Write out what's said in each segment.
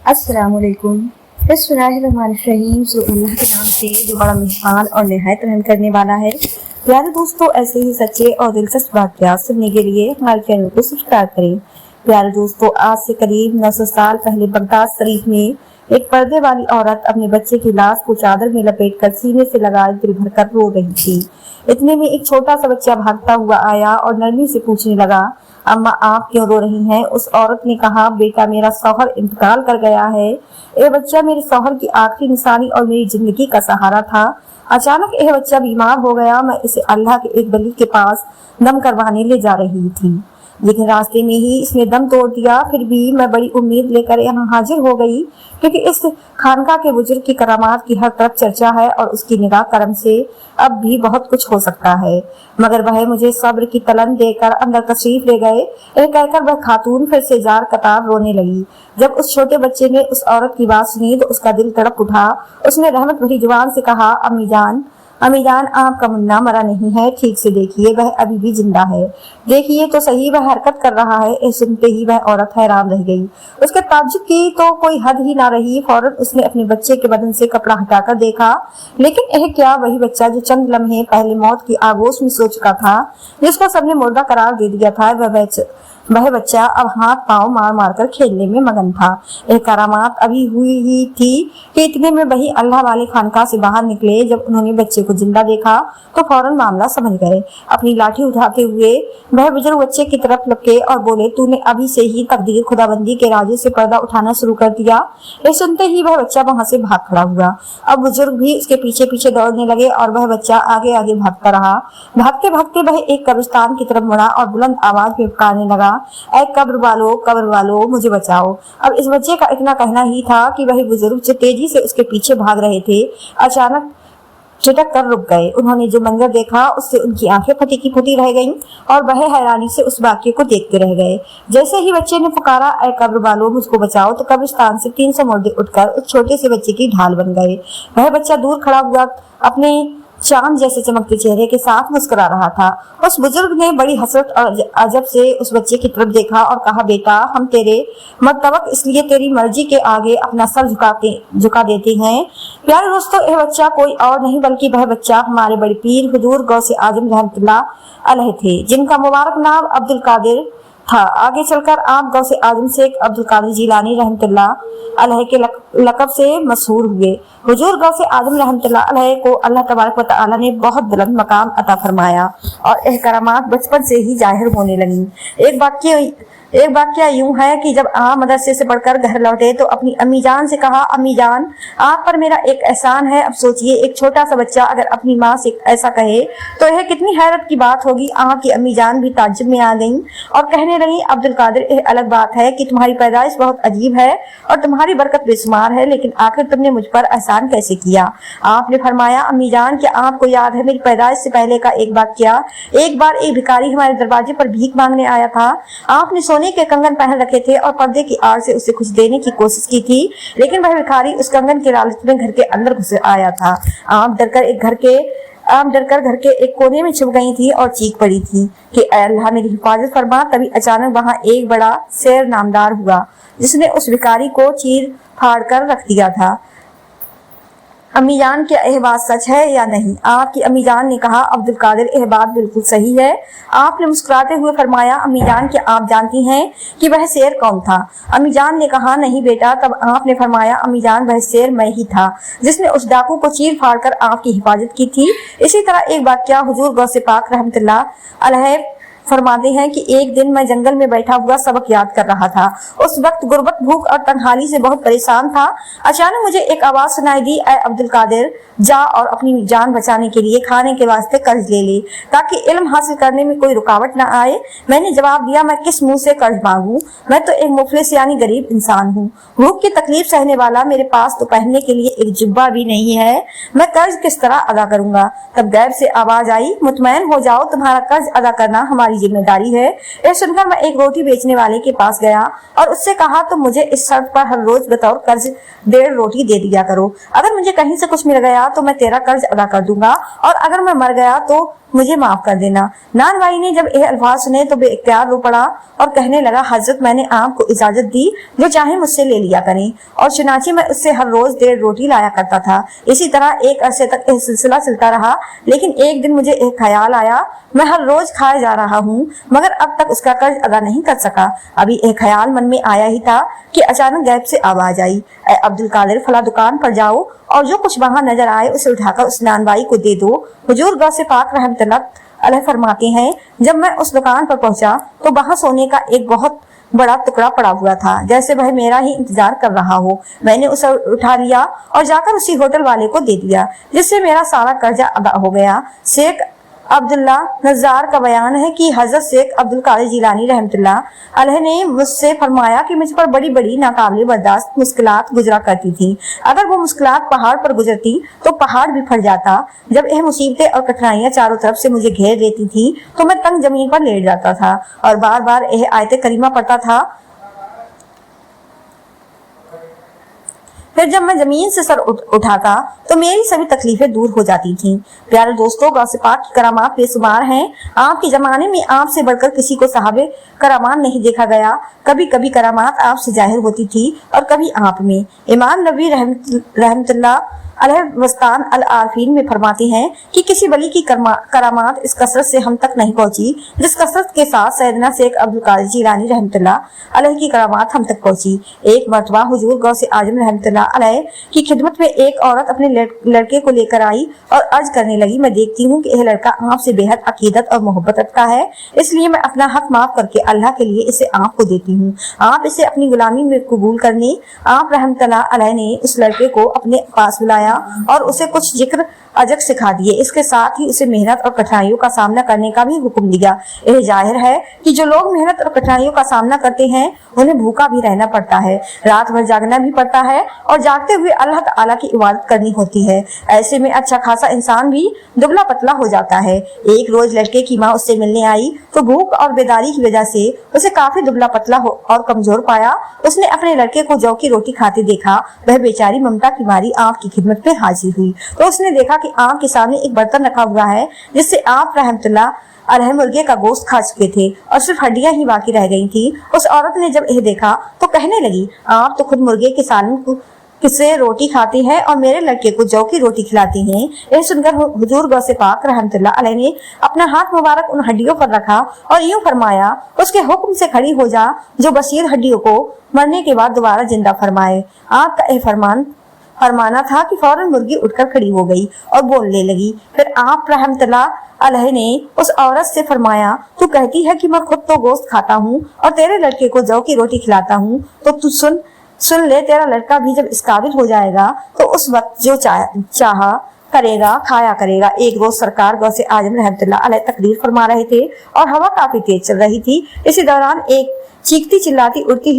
अस्सलाम वालेकुम। बिस्मिल्लाहिर्रहमानिर्रहीम। अल्लाह के नाम से जो बड़ा मेहरबान और निहायत रहम करने वाला है। प्यारे दोस्तों, ऐसे ही सच्चे और दिलचस्प वाक़यात सुनने के लिए हमारे चैनल को सब्सक्राइब करें। प्यारे दोस्तों, आज से करीब 900 साल पहले बगदाद शरीफ में एक पर्दे वाली औरत अपने बच्चे की लाश को चादर में लपेटकर सीने से लगाए दिल भरकर रो रही थी। इतने में एक छोटा सा बच्चा भागता हुआ आया और नरमी से पूछने लगा, अम्मा आप क्यों रो रही हैं? उस औरत ने कहा, बेटा मेरा शौहर इंतकाल कर गया है। यह बच्चा मेरे शौहर की आखिरी निशानी और मेरी जिंदगी का सहारा था। अचानक यह बच्चा बीमार हो गया। मैं इसे अल्लाह के एक वली के पास दम करवाने ले जा रही थी, लेकिन रास्ते में ही इसने दम तोड़ दिया। फिर भी मैं बड़ी उम्मीद लेकर यहाँ हाजिर हो गई, क्योंकि इस खानका के बुजुर्ग की करामात की हर तरफ चर्चा है और उसकी निगाह करम से अब भी बहुत कुछ हो सकता है। मगर वह मुझे सब्र की तलन देकर अंदर तशरीफ ले गए। यह कहकर वह खातून फिर से जार कतार रोने लगी। जब उस छोटे बच्चे ने उस औरत की बात सुनी तो उसका दिल तड़प उठा। उसने रहमत भरी जुबान से कहा, अम्मी जान आपका मुन्ना मरा नहीं है, ठीक से देखिए वह अभी भी जिंदा है। देखिए तो सही, वह हरकत कर रहा है। यह सुनते ही वह औरत हैरान रह गई। उसके ताज्जुब की तो कोई हद ही ना रही। फौरन उसने अपने बच्चे के बदन से कपड़ा हटाकर देखा, लेकिन यह क्या वही बच्चा जो चंद लम्हे पहले मौत की आगोश में सो चुका था, जिसको सबने मुर्दा करार दे दिया था। वह बच्चा अब हाथ पांव मार मार कर खेलने में मगन था। यह करामात अभी हुई ही थी कि इतने में वही अल्लाह वाले खानका से बाहर निकले। जब उन्होंने बच्चे को जिंदा देखा तो फौरन मामला समझ गए। अपनी लाठी उठाते हुए वह बुजुर्ग बच्चे की तरफ लपके और बोले, तूने अभी से ही तकदीर खुदाबंदी के राजे से पर्दा उठाना शुरू कर दिया। यह सुनते ही वह बच्चा वहां से भाग खड़ा हुआ। अब बुजुर्ग भी उसके पीछे पीछे दौड़ने लगे और वह बच्चा आगे आगे भागता रहा। भागते भागते वह एक कब्रिस्तान की तरफ मुड़ा और बुलंद आवाज में पुकारने लगा, ऐ कब्र वालो मुझे बचाओ। अब इस बच्चे का इतना कहना ही था कि वही बुजुर्ग जो तेजी से उसके पीछे भाग रहे थे अचानक झटक कर रुक गए। उन्होंने जो मंजर देखा उससे उनकी आंखें फटी की फटी रह गईं और वह हैरानी से उस वाक्य को देखते रह गए। जैसे ही बच्चे ने पुकारा, ऐ कब्र वालो मुझको बचाओ, तो कब्रिस्तान से 300 मुर्दे उठकर उस छोटे से बच्चे की ढाल बन गए। वह बच्चा दूर खड़ा हुआ अपने चांद जैसे चमकते चेहरे के साथ मुस्कुरा रहा था। उस बुजुर्ग ने बड़ी हसरत और अजब से उस बच्चे की तरफ देखा और कहा, बेटा हम तेरे मर्तबक इसलिए तेरी मर्जी के आगे अपना सर झुका देते हैं। प्यारे दोस्तों, यह बच्चा कोई और नहीं बल्कि वह बच्चा हमारे बड़े पीर हुजूर गौसे आजम रहमतुल्लाह अलैह थे, जिनका मुबारक नाम अब्दुल कादिर था। आगे चलकर आप गौसे आजम शेख अब्दुल कादिर जिलानी रहमतुल्लाह अलैह के लक़ब से मशहूर हुए। हुजूर गौसे आजम रहमतुल्लाह अलैह को अल्लाह तबारक व तआला ने बहुत बुलंद मकाम अता फरमाया और यह करामात बचपन से ही जाहिर होने लगी। एक वाक़या यूं है कि जब आप मदरसे से पढ़कर घर लौटे तो अपनी अम्मी जान से कहा, अम्मी जान आप पर मेरा एक एहसान है। अब सोचिए, एक छोटा सा बच्चा अगर अपनी माँ से ऐसा कहे तो यह कितनी हैरत की बात होगी। आपकी अम्मी जान भी ताज्जुब में आ गईं और कहने लगी, अब्दुल कादिर यह अलग बात है कि तुम्हारी पैदाइश बहुत अजीब है और तुम्हारी बरकत बेशुमार है, लेकिन आखिर तुमने मुझ पर एहसान कैसे किया? आपने फरमाया, अम्मी जान क्या आपको याद है मेरी पैदाइश से पहले का एक वाक़या? एक बार एक भिखारी हमारे दरवाजे पर भीख मांगने आया था। आपने सोने के कंगन पहन रखे थे और पर्दे की आड़ से उसे कुछ देने की कोशिश की थी, लेकिन वह भिखारी उस कंगन के लालच में घर के अंदर घुस आया था। आप डरकर घर के एक कोने में छुप गई थी और चीख पड़ी थी कि अल्लाह मेरी हिफाजत फरमा। तभी अचानक वहां एक बड़ा शेर नामदार हुआ, जिसने उस भिखारी को चीर फाड़ कर रख दिया था। अम्मी जान क्या यह बात सच है या नहीं? आपकी अम्मी जान ने कहा, अब्दुल कादिर यह बात बिल्कुल सही है। आपने मुस्कुराते हुए फरमाया, अम्मी जान क्या आप जानती हैं कि वह शेर कौन था? अम्मी जान ने कहा, नहीं बेटा। तब आपने फरमाया, अम्मी जान वह शेर मैं ही था, जिसने उस डाकू को चीर फाड़ कर आपकी हिफाजत की थी। इसी तरह एक वाक़या हुजूर गौसे पाक रहमतुल्लाह अलैह फरमाते हैं कि एक दिन मैं जंगल में बैठा हुआ सबक याद कर रहा था। उस वक्त गुर्बत, भूख और तन्हाई से बहुत परेशान था। अचानक मुझे एक आवाज सुनाई दी, ऐ अब्दुल कादिर जा और अपनी जान बचाने के लिए खाने के वास्ते कर्ज ले ले, ताकि इल्म हासिल करने में कोई रुकावट न आए। मैंने जवाब दिया, मैं किस मुंह से कर्ज मांगू? मैं तो एक मुफलिस यानी गरीब इंसान हूँ, भूख की तकलीफ सहने वाला। मेरे पास तो पहनने के लिए एक जुब्बा भी नहीं है, मैं कर्ज किस तरह अदा करूंगा? तब गैब से आवाज आई, मुतमैन हो जाओ, तुम्हारा कर्ज अदा करना हमारी तुम्हारी जिम्मेदारी है। यह सुनकर मैं एक रोटी बेचने वाले के पास गया और उससे कहा तो मुझे इस शर्त पर हर रोज बतौर कर्ज 1.5 रोटी दे दिया करो। अगर मुझे कहीं से कुछ मिल गया तो मैं तेरा कर्ज अदा कर दूंगा और अगर मैं मर गया तो मुझे माफ कर देना। नान भाई ने जब यह अल्फाज सुने तो बेइख्तियार रो पड़ा और कहने लगा, हजरत मैंने आपको इजाजत दी जो चाहे मुझसे ले लिया करें। और चुनाचे मैं उससे हर रोज 1.5 रोटी लाया करता था। इसी तरह एक अरसे तक यह सिलसिला चलता रहा, लेकिन एक दिन मुझे एक ख्याल आया, मैं हर रोज खाए जा रहा हूँ मगर अब तक उसका कर्ज अदा नहीं कर सका। अभी एक ख्याल मन में आया ही था कि अचानक गैब से आवाज आई, ऐ अब्दुल कादिर, फला दुकान पर जाओ और जो कुछ वहां नजर आए उसे उठाकर उस नानबाई को दे दो। हुजूर गौसे पाक रहमतुल्लाह अलैह फरमाते हैं, जब मैं उस दुकान पर पहुंचा तो वहां सोने का एक बहुत बड़ा टुकड़ा पड़ा हुआ था, जैसे वह मेरा ही इंतजार कर रहा हो। मैंने उसे उठा लिया और जाकर उसी होटल वाले को दे दिया, जिससे मेरा सारा कर्जा अदा हो गया। शेख अब्दुल्ला नज़ार का बयान है कि हजरत शेख अब्दुल कादिर जिलानी रहमतुल्लाह अलैह ने मुझसे फरमाया कि मुझ पर बड़ी बड़ी नाकाबिल बर्दाश्त मुश्किलात गुजरा करती थी। अगर वो मुश्किलात पहाड़ पर गुजरती तो पहाड़ भी फट जाता। जब यह मुसीबतें और कठिनाइयां चारों तरफ से मुझे घेर लेती थी तो मैं तंग जमीन पर लेट जाता था और बार बार यह आयत करीमा पढ़ता था। फिर जब मैं जमीन से सर उठाता तो मेरी सभी तकलीफें दूर हो जाती थीं। प्यारे दोस्तों, गौसे पाक की करामात बेशुमार हैं। आपके जमाने में आप से बढ़कर किसी को साहबे करामात नहीं देखा गया। कभी कभी करामात आप से जाहिर होती थी और कभी आप में। इमाम नबी रहमतुल्लाह अलैह वस्तान अल आरफीन में फरमाते हैं कि किसी वली की करामात इस कसरत से हम तक नहीं पहुंची जिस कसरत के साथ सैयदना शेख अब्दुल कादिर जिलानी रहमतुल्लाह अलैह की करामात हम तक पहुंची। एक मरतबा हुजूर गौसे आजम रहमतुल्लाह अलैह की खिदमत में एक औरत अपने लड़के को लेकर आई और अर्ज करने लगी, मैं देखती हूँ कि यह लड़का आपसे बेहद अकीदत और मोहब्बत रखता है, इसलिए मैं अपना हक माफ करके अल्लाह के लिए इसे आपको देती हूँ। आप इसे अपनी गुलामी में कबूल करने। आप रहमतुल्लाह अलैह ने उस लड़के को अपने पास बुलाया और उसे कुछ जिक्र अजक सिखा दिए। इसके साथ ही उसे मेहनत और कठिनाइयों का सामना करने का भी हुक्म दिया। यह जाहिर है कि जो लोग मेहनत और कठिनाइयों का सामना करते हैं उन्हें भूखा भी रहना पड़ता है, रात भर जागना भी पड़ता है और जागते हुए अल्लाह ताला की इबादत करनी होती है। ऐसे में अच्छा खासा इंसान भी दुबला पतला हो जाता है। एक रोज लड़के की माँ उससे मिलने आई तो भूख और बेदारी की वजह से उसे काफी दुबला पतला और कमजोर पाया। उसने अपने लड़के को जौ की रोटी खाते देखा। वह बेचारी ममता की मारी आँख की खिदमत में हाजिर हुई तो उसने देखा कि आँख के सामने एक बर्तन रखा हुआ है जिससे आप रहमतुल्लाह अलैह मुर्गे का गोश्त खा चुके थे और सिर्फ हड्डियां ही बाकी रह गई थी। उस औरत ने जब यह देखा तो कहने लगी, आप तो खुद मुर्गे के सालन को किससे रोटी खाती हैं और मेरे लड़के को जौ की रोटी खिलाती हैं। यह सुनकर हुजूर गौसे पाक रहमतुल्लाह अलैह ने अपना हाथ मुबारक उन हड्डियों पर रखा और यूं फरमाया, उसके हुक्म से खड़ी हो जा जो बशीर हड्डियों को मरने के बाद दोबारा जिंदा फरमाए। आपका यह फरमाना था कि फौरन मुर्गी उठकर खड़ी हो गई और बोलने लगी। फिर आप रहमतुल्लाह अलैह ने उस औरत से फरमाया, तू कहती है कि मैं खुद तो गोश्त खाता हूँ और तेरे लड़के को जौ की रोटी खिलाता हूँ, तो तू सुन ले, तेरा लड़का भी जब इस काबिल हो जाएगा तो उस वक्त जो चाहा करेगा खाया करेगा। एक रोज सरकार गौसे आजम रहमतुल्लाह अलैह तकरीर फरमा रहे थे और हवा काफी तेज चल रही थी। इसी दौरान एक चीखती चिल्लाती उड़ती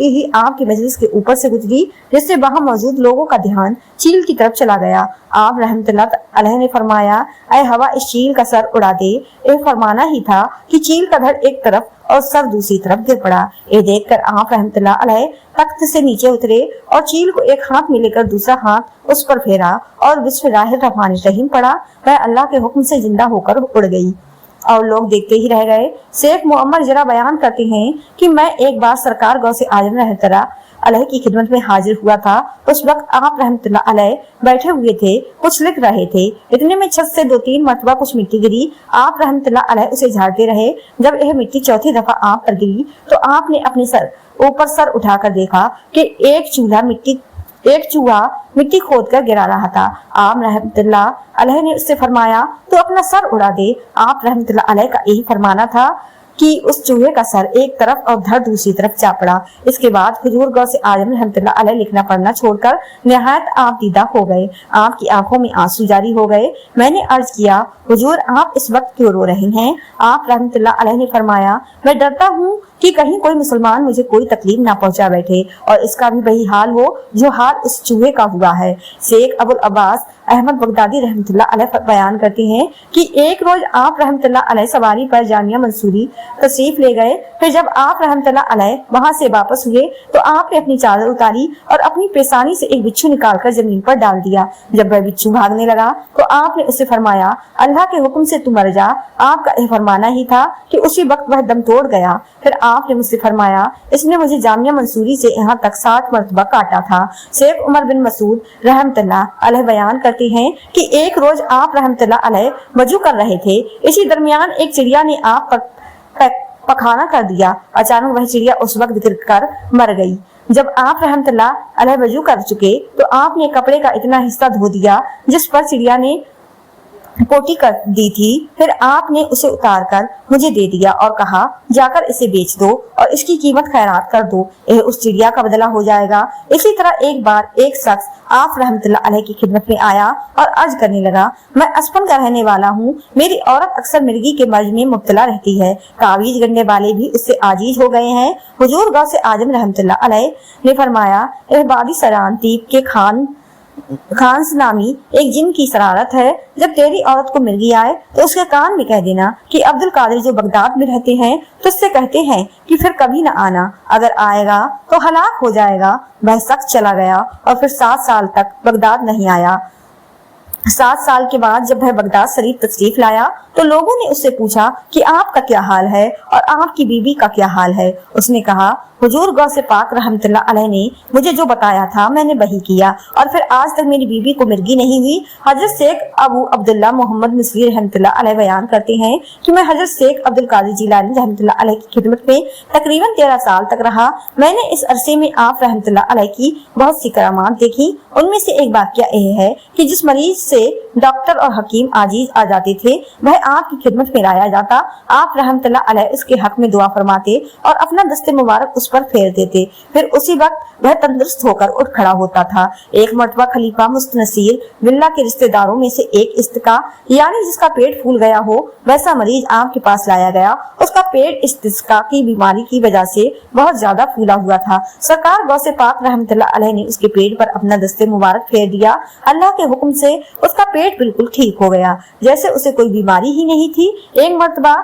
ही आपकी मजलिस के ऊपर से गुजरी, जिससे वहां मौजूद लोगों का ध्यान चील की तरफ चला गया। आप रहमतुल्लाह अलैह ने फरमाया, ऐ हवा इस चील का सर उड़ा दे। यह फरमाना ही था कि चील का धड़ एक तरफ और सर दूसरी तरफ गिर पड़ा। ये देखकर आप रहमतुल्लाह अलैह तख्त से नीचे उतरे और चील को एक हाथ में लेकर दूसरा हाथ उस पर फेरा और बिस्मिल्लाहिर्रहमानिर्रहीम पढ़ा। वह अल्लाह के हुक्म से जिंदा होकर उड़ गई और लोग देखते ही रह गए। शेख मुअम्मर जरा बयान करते हैं कि मैं एक बार सरकार गौसे आजम रहमतुल्लाह अलैह की खिदमत में हाजिर हुआ था। उस वक्त आप रहमतुल्लाह अलैह बैठे हुए थे, कुछ लिख रहे थे। इतने में छत से 2-3 मरतबा कुछ मिट्टी गिरी। आप रहमतुल्लाह अलैह उसे झाड़ते रहे। जब यह मिट्टी चौथी दफा आप पर गिरी तो आपने अपने सर उठाकर देखा कि एक चूहा मिट्टी खोद कर गिरा रहा था। आप रहमतुल्लाह अलैह ने उससे फरमाया, तो अपना सर उड़ा दे। आप रहमतुल्लाह अलैह का यही फरमाना था कि उस चूहे का सर एक तरफ और धड़ दूसरी तरफ जा पड़ा। इसके बाद हुजूर गौसे आजम रहमतुल्लाह अलैह लिखना पढ़ना छोड़कर निहायत आप दीदा हो गए। आपकी आंखों में आंसू जारी हो गए। मैंने अर्ज किया, हुजूर आप इस वक्त क्यों रो रहे हैं? आप रहमतुल्लाह अलैह ने फरमाया, मैं डरता हूँ कि कहीं कोई मुसलमान मुझे कोई तकलीफ ना पहुंचा बैठे और इसका भी वही हाल हो जो हाल उस चूहे का हुआ है। शेख अबुल अब्बास अहमद बगदादी रहमतुल्लाह अलैह बयान करते हैं कि एक रोज आप रहमतुल्लाह अलैह सवारी पर जामिया मंसूरी तशरीफ ले गए। फिर जब आप रहमतुल्लाह अलैह वहां से वापस हुए तो आपने अपनी चादर उतारी और अपनी पेशानी से एक बिच्छू निकालकर जमीन पर डाल दिया। जब वह बिच्छू भागने लगा तो आपने उसे फरमाया, अल्लाह के हुक्म से तू मर जा। आपका यह फरमाना ही था कि उसी वक्त वह दम तोड़ गया। फिर आपने मुझसे फरमाया, इसने मुझे जामिया मंसूरी से यहाँ तक 60 मरतबा काटा था। शेख उमर बिन मसूद रहमतुल्लाह अलैह बयान करते हैं कि एक रोज आप रहमतुल्लाह अलैह वजू कर रहे थे। इसी दरमियान एक चिड़िया ने आप पर पखाना कर दिया। अचानक वह चिड़िया उस वक्त गिर कर मर गई। जब आप रहमतुल्लाह अलैह वजू कर चुके तो आपने कपड़े का इतना हिस्सा धो दिया जिस पर चिड़िया ने पोटी कर दी थी। फिर आपने उसे उतार कर मुझे दे दिया और कहा, जाकर इसे बेच दो और इसकी कीमत खैरात कर दो, यह उस चिड़िया का बदला हो जाएगा। इसी तरह एक बार एक शख्स आप रहमतुल्लाह अलैह की खिदमत में आया और अर्ज करने लगा, मैं असपन का रहने वाला हूँ। मेरी औरत अक्सर मिर्गी के मर्ज में मुब्तला रहती है। तावीज गढ़ने वाले भी उससे आजीज हो गए हैं। हुजूर गौसे आजम रहमतुल्लाह अलैह ने फरमाया, यह बादी सरान तीब के खांस नामी एक जिन की शरारत है। जब तेरी औरत को मिर्गी आए तो उसके कान में कह देना कि अब्दुल कादिर जो बगदाद में रहते हैं तो उससे कहते हैं कि फिर कभी न आना, अगर आएगा तो हलाक हो जाएगा। वह शख्स चला गया और फिर 7 साल तक बगदाद नहीं आया। 7 साल के बाद जब वह बगदाद शरीफ तशरीफ लाया तो लोगों ने उससे पूछा कि आपका क्या हाल है और आपकी बीबी का क्या हाल है। उसने कहा, हुजूर गौसे पाक रहमतुल्लाह अलैह ने मुझे जो बताया था मैंने वही किया और फिर आज तक मेरी बीबी को मिर्गी नहीं हुई। हजरत शेख अबू अब्दुल्ला मोहम्मद मिस्री रहमतुल्लाह अलैह बयान करते हैं कि मैं हजरत शेख अब्दुल कादिर जिलानी रहमतुल्लाह अलैह की खिदमत में तकरीबन 13 साल तक रहा। मैंने इस अरसे में आप रहमतुल्लाह अलैह की बहुत सी करामात देखी। उनमें से एक वाकया यह है कि जिस मरीज से डॉक्टर और हकीम आजीज आ जाते थे वह आपकी खिदमत में लाया जाता। आप रहमतुल्लाह अलैह उसके हक में दुआ फरमाते और अपना दस्ते मुबारक उस पर फेर देते। फिर उसी वक्त वह तंदुरुस्त होकर उठ खड़ा होता था। एक मरतबा खलीफा मुस्तनसीर बिल्ला के रिश्तेदारों में से एक इस्तिका यानी जिसका पेट फूल गया हो वैसा मरीज आपके पास लाया गया। उसका पेट इस्तिका की बीमारी की वजह से बहुत ज्यादा फूला हुआ था। सरकार गौसे पाक रहमतुल्लाह अलैह ने उसके पेट पर अपना दस्ते मुबारक फेर दिया। अल्लाह के हुक्म से उसका पेट बिल्कुल ठीक हो गया जैसे उसे कोई बीमारी ही नहीं थी। एक मरतबा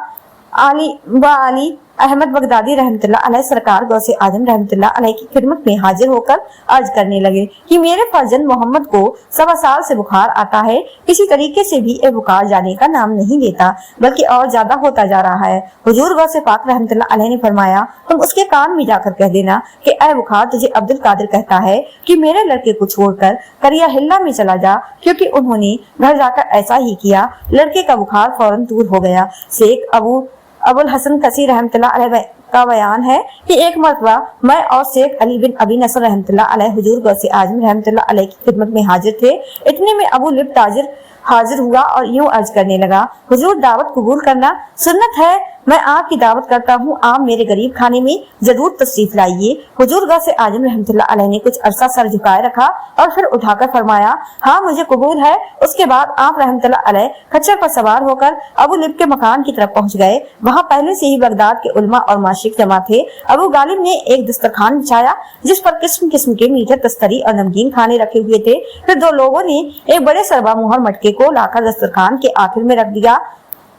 अली अहमद बगदादी रहमतुल्लाह अलैह सरकार गौसे आजम रहमतुल्लाह अलैह की खिदमत में हाजिर होकर अर्ज करने लगे कि मेरे फर्जंद मोहम्मद को 1.25 साल से बुखार आता है। किसी तरीके से भी ये बुखार जाने का नाम नहीं लेता बल्कि और ज्यादा होता जा रहा है। हुजूर गौसे पाक रहमतुल्लाह अलैह ने फरमाया, तुम उसके कान में जाकर कह देना कि ऐ बुखार तुझे अब्दुल कादिर कहता है कि मेरे लड़के को छोड़कर करिया हिल्ला में चला जा, क्योंकि उन्होंने घर जाकर ऐसा ही किया। लड़के का बुखार फौरन दूर हो गया। शेख अबुल हसन कसी रहमतुल्लाह अलैह का बयान है कि एक मरतबा मैं और शेख अली बिन अबी नसर रहमतुल्लाह अलैह हुजूर गौसे आजम रहमतुल्लाह अलैह की खिदमत में हाजिर थे। इतने में अबू लिब ताजिर हाजिर हुआ और यूं अर्ज करने लगा, हुजूर दावत कबूल करना सुन्नत है। मैं आपकी दावत करता हूँ, आप मेरे गरीब खाने में जरूर तशरीफ लाइए। हुजूर गौसे आजम रहमतुल्लाह अलैह ने कुछ अरसा सर झुकाए रखा और फिर उठाकर फरमाया, हाँ मुझे कबूल है। उसके बाद आप रहमतुल्लाह अलैह खच्चर पर सवार होकर अबू लिब के मकान की तरफ पहुँच गए। वहाँ पहले से ही बगदाद के उलमा और माशिक जमा थे। अबू गालिब ने एक दस्तरखान बिछाया जिस पर किस्म किस्म के मीठे तस्तरी और नमकीन खाने रखे हुए थे। फिर 2 लोगों ने एक बड़े सरबा मुहर मटके को लाकर दस्तरखान के आखिर में रख दिया।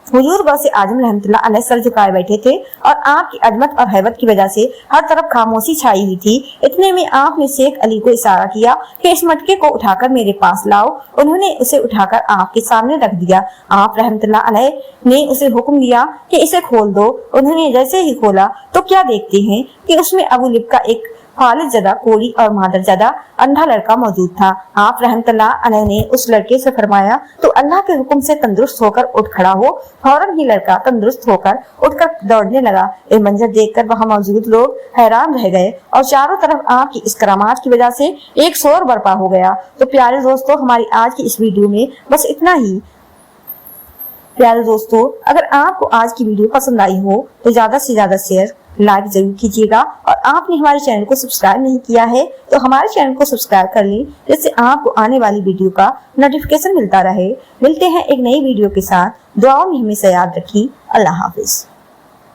हुजूर गौसे आजम रहमतुल्लाह अलैह सर झुकाए बैठे थे और आपकी अजमत और हैबत की वजह से हर तरफ खामोशी छाई हुई थी। इतने में आपने शेख अली को इशारा किया कि इस मटके को उठाकर मेरे पास लाओ। उन्होंने उसे उठाकर आपके सामने रख दिया। आप रहमतुल्लाह अलैह ने उसे हुक्म दिया कि इसे खोल दो। उन्होंने जैसे ही खोला तो क्या देखते हैं कि उसमें अबू लिब का एक खालिद जदा कोड़ी और मादर जदा अंधा लड़का मौजूद था। आप रहमतुल्लाह अलैह ने उस लड़के से फरमाया, तो अल्लाह के हुक्म से तंदुरुस्त होकर उठ खड़ा हो। फौरन ही लड़का तंदुरुस्त होकर उठकर दौड़ने लगा। ये मंजर देखकर वहाँ मौजूद लोग हैरान रह गए और चारों तरफ आपकी इस करामात की वजह से एक शोर बरपा हो गया। तो प्यारे दोस्तों, हमारी आज की इस वीडियो में बस इतना ही। प्यारे दोस्तों, अगर आपको आज की वीडियो पसंद आई हो तो ज्यादा से ज्यादा शेयर लाइक जरूर कीजिएगा और आपने हमारे चैनल को सब्सक्राइब नहीं किया है तो हमारे चैनल को सब्सक्राइब कर लें, जिससे आपको आने वाली वीडियो का नोटिफिकेशन मिलता रहे। मिलते हैं एक नई वीडियो के साथ। दुआओं में हमेशा याद रखिए। अल्लाह हाफिज।